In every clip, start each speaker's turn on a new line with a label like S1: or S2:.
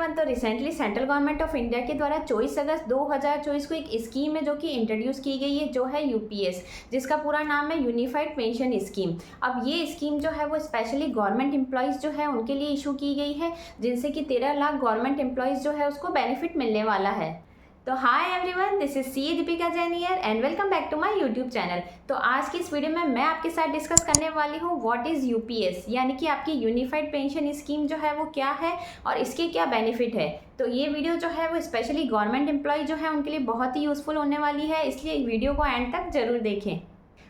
S1: Everyone. तो recently central government of India के द्वारा 24 अगस्त 2024 को एक स्कीम है जो कि इंट्रोड्यूस की गई है, जो है यूपीएस, जिसका पूरा नाम है यूनिफाइड पेंशन स्कीम। अब ये स्कीम जो है वो स्पेशली गवर्नमेंट एम्प्लॉयज़ जो है उनके लिए इशू की गई है, जिनसे कि 13 लाख गवर्नमेंट एम्प्लॉयज़ जो है उसको बेनिफिट मिलने वाला है। तो hi everyone, this is C Deepika Jain here and welcome back to my YouTube channel. तो आज की इस वीडियो में मैं आपके साथ डिस्कस करने वाली हूँ व्हाट इज़ यूपीएस, यानी कि आपकी यूनिफाइड पेंशन स्कीम जो है वो क्या है और इसके क्या बेनिफिट है। तो ये वीडियो जो है वो स्पेशली गवर्नमेंट एम्प्लॉय जो है उनके लिए बहुत ही यूज़फुल होने वाली है, इसलिए वीडियो को एंड तक जरूर देखें।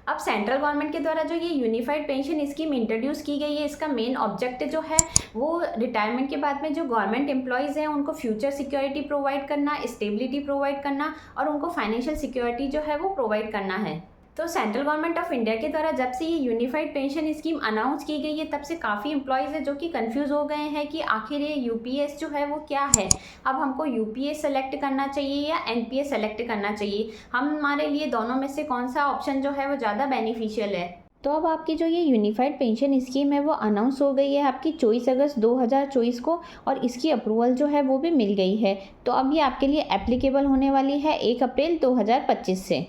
S1: अब सेंट्रल गवर्नमेंट के द्वारा जो ये यूनिफाइड पेंशन स्कीम इंट्रोड्यूस की गई है, इसका मेन ऑब्जेक्टिव जो है वो रिटायरमेंट के बाद में जो गवर्नमेंट एम्प्लॉयज़ हैं उनको फ्यूचर सिक्योरिटी प्रोवाइड करना, स्टेबिलिटी प्रोवाइड करना और उनको फाइनेंशियल सिक्योरिटी जो है वो प्रोवाइड करना है। तो सेंट्रल गवर्नमेंट ऑफ इंडिया के द्वारा जब से ये यूनिफाइड पेंशन स्कीम अनाउंस की गई है, तब से काफ़ी एम्प्लॉयज़ है जो कि कंफ्यूज हो गए हैं कि आखिर ये यूपीएस जो है वो क्या है। अब हमको यूपीएस सेलेक्ट करना चाहिए या एनपीएस सेलेक्ट करना चाहिए, हमारे लिए दोनों में से कौन सा ऑप्शन जो है वो ज़्यादा बेनिफिशियल है। तो अब आपकी जो ये यूनिफाइड पेंशन स्कीम है वो अनाउंस हो गई है आपकी 24 अगस्त 2024 को, और इसकी अप्रूवल जो है वो भी मिल गई है। तो अब ये आपके लिए एप्लीकेबल होने वाली है 1 अप्रैल 2025 से।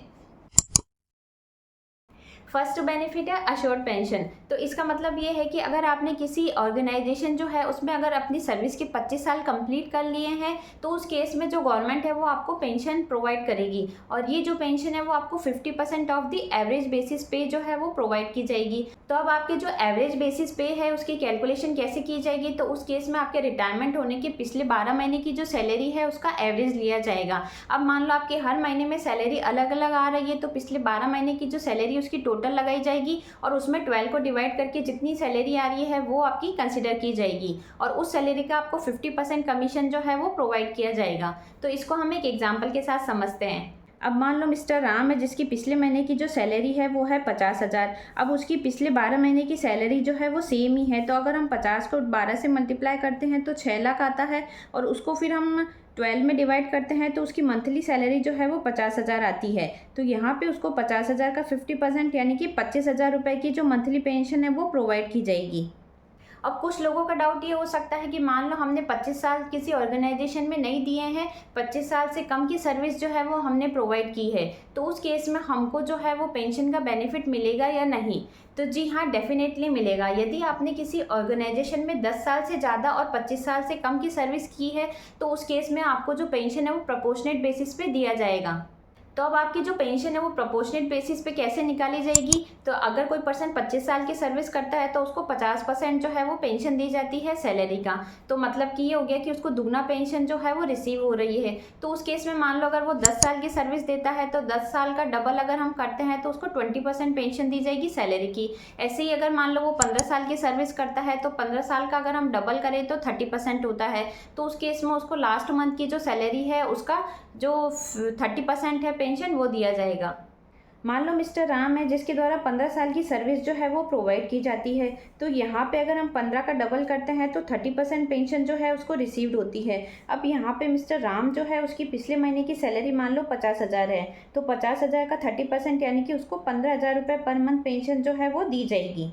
S1: फर्स्ट बेनिफिट है अश्योर्ड पेंशन। तो इसका मतलब ये है कि अगर आपने किसी ऑर्गेनाइजेशन जो है उसमें अगर अपनी सर्विस के 25 साल कंप्लीट कर लिए हैं, तो उस केस में जो गवर्नमेंट है वो आपको पेंशन प्रोवाइड करेगी, और ये जो पेंशन है वो आपको 50% ऑफ द एवरेज बेसिस पे जो है वो प्रोवाइड की जाएगी। तो अब आपके जो एवरेज बेसिस पे है उसकी कैलकुलेशन कैसे की जाएगी, तो उस केस में आपके रिटायरमेंट होने के पिछले 12 महीने की जो सैलरी है उसका एवरेज लिया जाएगा। अब मान लो आपके हर महीने में सैलरी अलग अलग आ रही है, तो पिछले 12 महीने की जो सैलरी उसकी टोटल लगाई जाएगी और उसमें 12 को डिवाइड करके जितनी सैलरी आ रही है वो आपकी कंसिडर की जाएगी, और उस सैलरी का आपको 50% कमीशन जो है वो प्रोवाइड किया जाएगा। तो इसको हम एक एग्जांपल के साथ समझते हैं। अब मान लो मिस्टर राम है जिसकी पिछले महीने की जो सैलरी है वो है 50,000। अब उसकी पिछले 12 महीने की सैलरी जो है वो सेम ही है, तो अगर हम 50 को 12 से मल्टीप्लाई करते हैं तो 6 लाख आता है, और उसको फिर हम 12 में डिवाइड करते हैं तो उसकी मंथली सैलरी जो है वो 50,000 आती है। तो यहाँ पे उसको 50,000 का 50% यानी कि 25,000 रुपये की जो मंथली पेंशन है वो प्रोवाइड की जाएगी। अब कुछ लोगों का डाउट ये हो सकता है कि मान लो हमने 25 साल किसी ऑर्गेनाइजेशन में नहीं दिए हैं, 25 साल से कम की सर्विस जो है वो हमने प्रोवाइड की है, तो उस केस में हमको जो है वो पेंशन का बेनिफिट मिलेगा या नहीं। तो जी हाँ, डेफिनेटली मिलेगा। यदि आपने किसी ऑर्गेनाइजेशन में 10 साल से ज़्यादा और 25 साल से कम की सर्विस की है, तो उस केस में आपको जो पेंशन है वो प्रोपोर्शनेट बेसिस पे दिया जाएगा। तो अब आपकी जो पेंशन है वो प्रोपोर्शनेट बेसिस पे कैसे निकाली जाएगी, तो अगर कोई पर्सन 25 साल की सर्विस करता है तो उसको 50% जो है वो पेंशन दी जाती है सैलरी का। तो मतलब कि ये हो गया कि उसको दुगना पेंशन जो है वो रिसीव हो रही है। तो उस केस में मान लो अगर वो 10 साल की सर्विस देता है तो 10 साल का डबल अगर हम करते हैं तो उसको 20% पेंशन दी जाएगी सैलरी की। ऐसे ही अगर मान लो वो 15 साल की सर्विस करता है तो 15 साल का अगर हम डबल करें तो 30% होता है, तो उस केस में उसको लास्ट मंथ की जो सैलरी है उसका जो 30% है पेंशन वो दिया जाएगा। मान लो मिस्टर राम है जिसके द्वारा 15 साल की सर्विस जो है वो प्रोवाइड की जाती है, तो यहाँ पे अगर हम 15 का डबल करते हैं तो 30% पेंशन जो है उसको रिसीव्ड होती है। अब यहाँ पे मिस्टर राम जो है उसकी पिछले महीने की सैलरी मान लो 50,000 है, तो 50,000 का 30% यानी कि उसको 15,000 रुपये पर मंथ पेंशन जो है वो दी जाएगी।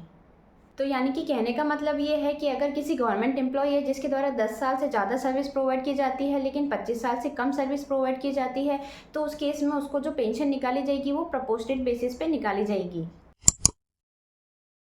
S1: तो यानी कि कहने का मतलब ये है कि अगर किसी गवर्नमेंट एम्प्लॉय है जिसके द्वारा 10 साल से ज़्यादा सर्विस प्रोवाइड की जाती है लेकिन 25 साल से कम सर्विस प्रोवाइड की जाती है, तो उस केस में उसको जो पेंशन निकाली जाएगी वो प्रोपोर्शनेट बेसिस पे निकाली जाएगी।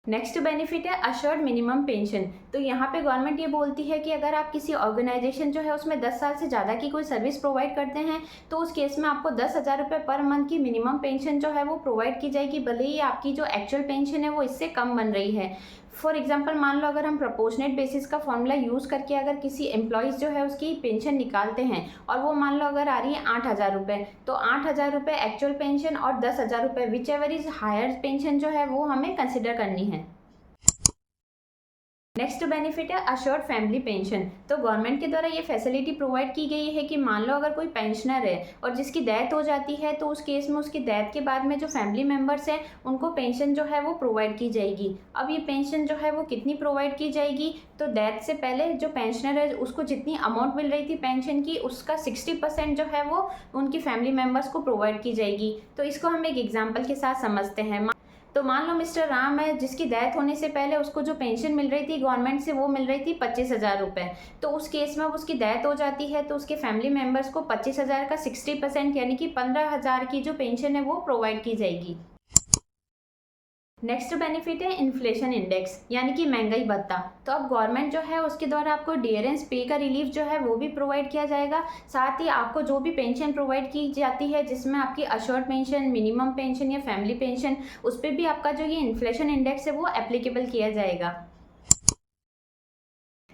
S1: नेक्स्ट बेनिफिट है अश्योर्ड मिनिमम पेंशन। तो यहाँ पे गवर्नमेंट ये बोलती है कि अगर आप किसी ऑर्गेनाइजेशन जो है उसमें 10 साल से ज़्यादा की कोई सर्विस प्रोवाइड करते हैं, तो उस केस में आपको 10,000 रुपये पर मंथ की मिनिमम पेंशन जो है वो प्रोवाइड की जाएगी, भले ही आपकी जो एक्चुअल पेंशन है वो इससे कम बन रही है। फॉर एग्जाम्पल मान लो अगर हम प्रोपोर्शनेट बेसिस का फॉर्मूला यूज़ करके अगर किसी एम्प्लॉयज़ जो है उसकी पेंशन निकालते हैं और वो मान लो अगर आ रही है 8,000 रुपये, तो 8,000 रुपये एक्चुअल पेंशन और 10,000 रुपये whichever is higher pension जो है वो हमें कंसिडर करनी है। नेक्स्ट बेनिफिट है अश्योर्ड फैमिली पेंशन। तो गवर्नमेंट के द्वारा ये फैसिलिटी प्रोवाइड की गई है कि मान लो अगर कोई पेंशनर है और जिसकी डेथ हो जाती है, तो उस केस में उसकी डेथ के बाद में जो फैमिली मेम्बर्स हैं उनको पेंशन जो है वो प्रोवाइड की जाएगी। अब ये पेंशन जो है वो कितनी प्रोवाइड की जाएगी, तो डेथ से पहले जो पेंशनर है उसको जितनी अमाउंट मिल रही थी पेंशन की उसका 60% जो है वो उनकी फैमिली मेम्बर्स को प्रोवाइड की जाएगी। तो इसको हम एक एग्जाम्पल के साथ समझते हैं। तो मान लो मिस्टर राम है, जिसकी डेथ होने से पहले उसको जो पेंशन मिल रही थी गवर्नमेंट से, वो मिल रही थी 25,000 रुपये। तो उस केस में अब उसकी डेथ हो जाती है तो उसके फैमिली मेम्बर्स को 25,000 का 60% यानी कि 15,000 की जो पेंशन है वो प्रोवाइड की जाएगी। नेक्स्ट बेनिफिट है इन्फ्लेशन इंडेक्स यानी कि महंगाई भत्ता। तो अब गवर्नमेंट जो है उसके द्वारा आपको डियरेंस पे का रिलीफ जो है वो भी प्रोवाइड किया जाएगा। साथ ही आपको जो भी पेंशन प्रोवाइड की जाती है जिसमें आपकी अश्योर्ड पेंशन, मिनिमम पेंशन या फैमिली पेंशन, उस पर भी आपका जो ये इन्फ्लेशन इंडेक्स है वो एप्लीकेबल किया जाएगा।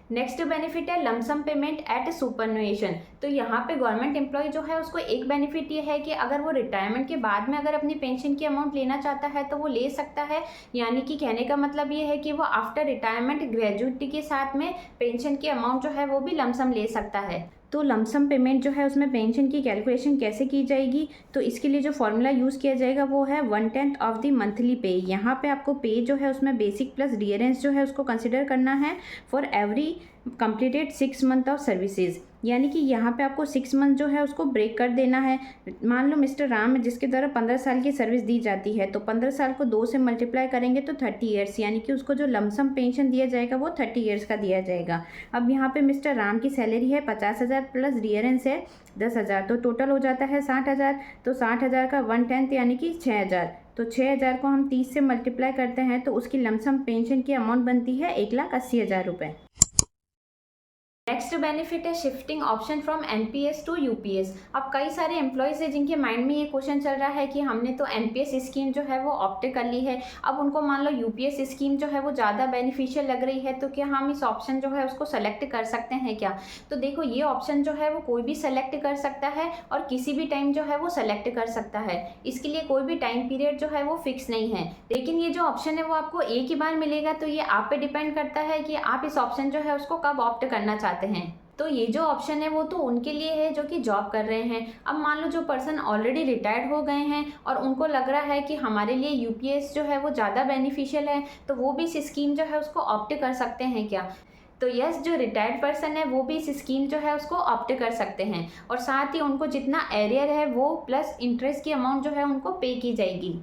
S1: नेक्स्ट बेनिफिट है लमसम पेमेंट एट सुपरनुएशन। तो यहाँ पे गवर्नमेंट एम्प्लॉय जो है उसको एक बेनिफिट ये है कि अगर वो रिटायरमेंट के बाद में अगर अपनी पेंशन की अमाउंट लेना चाहता है तो वो ले सकता है। यानी कि कहने का मतलब ये है कि वो आफ्टर रिटायरमेंट ग्रेजुएटी के साथ में पेंशन की अमाउंट जो है वो भी लमसम ले सकता है। तो लमसम पेमेंट जो है उसमें पेंशन की कैलकुलेशन कैसे की जाएगी, तो इसके लिए जो फॉर्मूला यूज़ किया जाएगा वो है 1/10 ऑफ द मंथली पे। यहाँ पे आपको पे जो है उसमें बेसिक प्लस डियरेंस जो है उसको कंसिडर करना है for every completed 6 month of services. यानी कि यहाँ पे आपको 6 मंथ जो है उसको ब्रेक कर देना है। मान लो मिस्टर राम जिसके द्वारा 15 साल की सर्विस दी जाती है, तो 15 साल को 2 से मल्टीप्लाई करेंगे तो 30 ईयर्स, यानी कि उसको जो लमसम पेंशन दिया जाएगा वो 30 ईयर्स का दिया जाएगा। अब यहाँ पे मिस्टर राम की सैलरी है 50,000 प्लस डियरेंस है 10,000, तो टोटल हो जाता है 60,000। तो 60,000 का 1/10 यानी कि 6,000। तो 6,000 को हम 30 से मल्टीप्लाई करते हैं तो उसकी लमसम पेंशन की अमाउंट बनती है 1,80,000 रुपये। नेक्स्ट बेनिफिट है shifting option from NPS to UPS. अब कई सारे एम्प्लॉयज़ है जिनके माइंड में ये क्वेश्चन चल रहा है कि हमने तो एनपीएस स्कीम जो है वो ऑप्ट कर ली है, अब उनको मान लो यूपीएस स्कीम जो है वो ज़्यादा बेनिफिशियल लग रही है, तो क्या हम इस ऑप्शन जो है उसको सेलेक्ट कर सकते हैं क्या? तो देखो, ये ऑप्शन जो है वो कोई भी सेलेक्ट कर सकता है और किसी भी टाइम जो है वो सेलेक्ट कर सकता है। इसके लिए कोई भी टाइम पीरियड जो है वो फिक्स नहीं है। लेकिन ये जो ऑप्शन है वो आपको एक ही बार मिलेगा, तो ये आप पे डिपेंड करता है कि आप इस ऑप्शन जो है उसको कब ऑप्ट करना चाहते हैं। तो ये जो ऑप्शन है वो तो उनके लिए है जो कि जॉब कर रहे हैं। अब मान लो जो पर्सन ऑलरेडी रिटायर्ड हो गए हैं और उनको लग रहा है कि हमारे लिए यूपीएस जो है वो ज़्यादा बेनिफिशियल है, तो वो भी इस स्कीम जो है उसको ऑप्ट कर सकते हैं क्या? तो यस, जो रिटायर्ड पर्सन है वो भी इस स्कीम जो है उसको ऑप्ट कर सकते हैं और साथ ही उनको जितना एरियर है वो प्लस इंटरेस्ट की अमाउंट जो है उनको पे की जाएगी।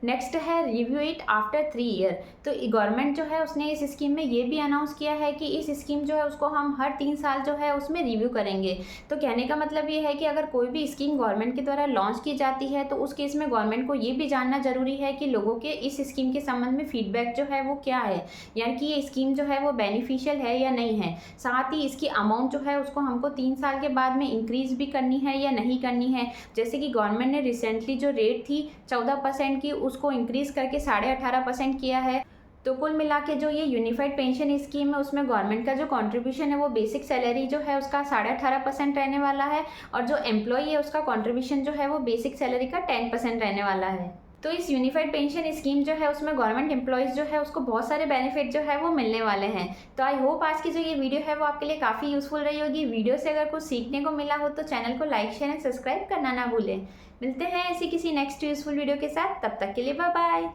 S1: नेक्स्ट है रिव्यू इट आफ्टर 3 ईयर। तो गवर्नमेंट जो है उसने इस स्कीम में ये भी अनाउंस किया है कि इस स्कीम जो है उसको हम हर 3 साल जो है उसमें रिव्यू करेंगे। तो कहने का मतलब ये है कि अगर कोई भी स्कीम गवर्नमेंट के द्वारा लॉन्च की जाती है तो उस केस में गवर्नमेंट को ये भी जानना जरूरी है कि लोगों के इस स्कीम के संबंध में फीडबैक जो है वो क्या है, यानी कि ये स्कीम जो है वो बेनिफिशियल है या नहीं है। साथ ही इसकी अमाउंट जो है उसको हमको 3 साल के बाद में इंक्रीज भी करनी है या नहीं करनी है। जैसे कि गवर्नमेंट ने रिसेंटली जो रेट थी 14% की, उसको इंक्रीज करके 18.5% किया है। तो कुल मिला के जो ये यूनिफाइड पेंशन स्कीम है उसमें गवर्नमेंट का जो कंट्रीब्यूशन है वो बेसिक सैलरी जो है उसका 18.5% रहने वाला है और जो एम्प्लॉई है उसका कंट्रीब्यूशन जो है वो बेसिक सैलरी का 10% रहने वाला है। तो इस यूनिफाइड पेंशन स्कीम जो है उसमें गवर्नमेंट एम्प्लॉयज़ जो है उसको बहुत सारे बेनिफिट जो है वो मिलने वाले हैं। तो आई होप आज की जो ये वीडियो है वो आपके लिए काफ़ी यूजफुल रही होगी। वीडियो से अगर कुछ सीखने को मिला हो तो चैनल को लाइक, शेयर एंड सब्सक्राइब करना ना भूलें। मिलते हैं ऐसी किसी नेक्स्ट यूजफुल वीडियो के साथ, तब तक के लिए बाय बाय।